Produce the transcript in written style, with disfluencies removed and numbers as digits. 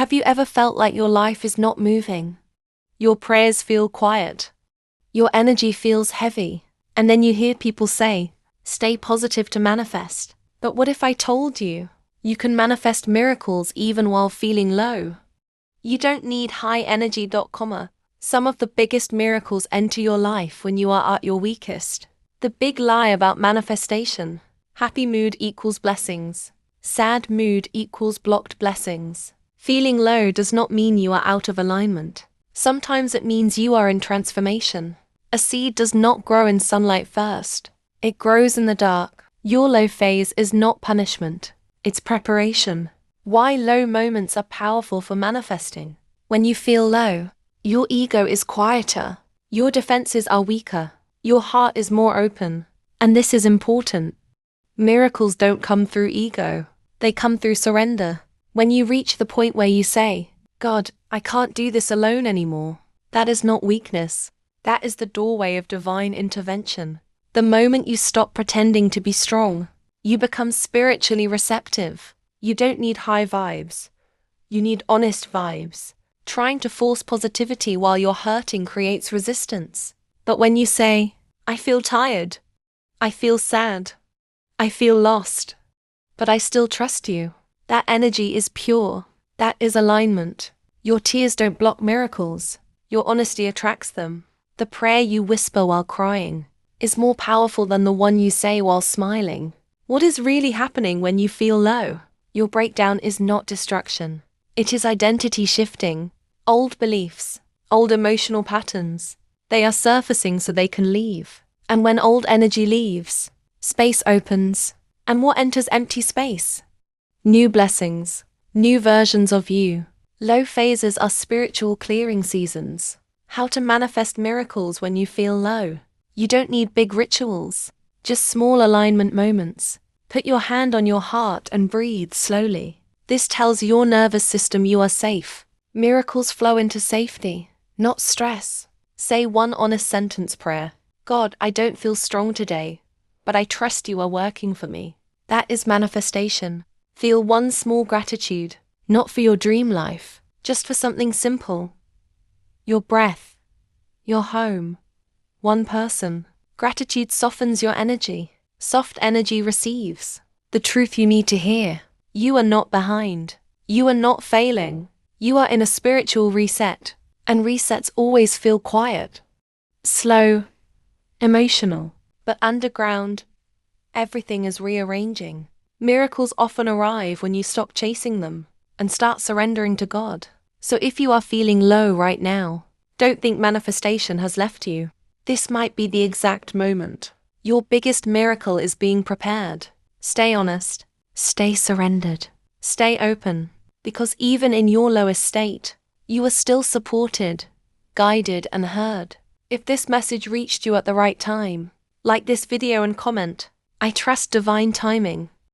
Have you ever felt like your life is not moving? Your prayers feel quiet. Your energy feels heavy. And then you hear people say, stay positive to manifest. But what if I told you, you can manifest miracles even while feeling low? You don't need high-energy.com. Some of the biggest miracles enter your life when you are at your weakest. The big lie about manifestation. Happy mood equals blessings. Sad mood equals blocked blessings. Feeling low does not mean you are out of alignment. Sometimes it means you are in transformation. A seed does not grow in sunlight first. It grows in the dark. Your low phase is not punishment. It's preparation. Why low moments are powerful for manifesting. When you feel low, your ego is quieter. Your defenses are weaker. Your heart is more open. And this is important. Miracles don't come through ego. They come through surrender. When you reach the point where you say, God, I can't do this alone anymore. That is not weakness. That is the doorway of divine intervention. The moment you stop pretending to be strong, you become spiritually receptive. You don't need high vibes. You need honest vibes. Trying to force positivity while you're hurting creates resistance. But when you say, I feel tired, I feel sad, I feel lost, but I still trust you, that energy is pure. That is alignment. Your tears don't block miracles. Your honesty attracts them. The prayer you whisper while crying is more powerful than the one you say while smiling. What is really happening when you feel low? Your breakdown is not destruction. It is identity shifting. Old beliefs, old emotional patterns, they are surfacing so they can leave. And when old energy leaves, space opens. And what enters empty space? New blessings, new versions of you. Low phases are spiritual clearing seasons. How to manifest miracles when you feel low. You don't need big rituals, just small alignment moments. Put your hand on your heart and breathe slowly. This tells your nervous system you are safe. Miracles flow into safety, not stress. Say one honest sentence prayer. God, I don't feel strong today, but I trust you are working for me. That is manifestation. Feel one small gratitude, not for your dream life, just for something simple. Your breath, your home, one person. Gratitude softens your energy. Soft energy receives the truth you need to hear. You are not behind. You are not failing. You are in a spiritual reset, and resets always feel quiet, slow, emotional, but underground, everything is rearranging. Miracles often arrive when you stop chasing them and start surrendering to God. So if you are feeling low right now, don't think manifestation has left you. This might be the exact moment. Your biggest miracle is being prepared. Stay honest, stay surrendered, stay open. Because even in your lowest state, you are still supported, guided, and heard. If this message reached you at the right time, like this video and comment. I trust divine timing.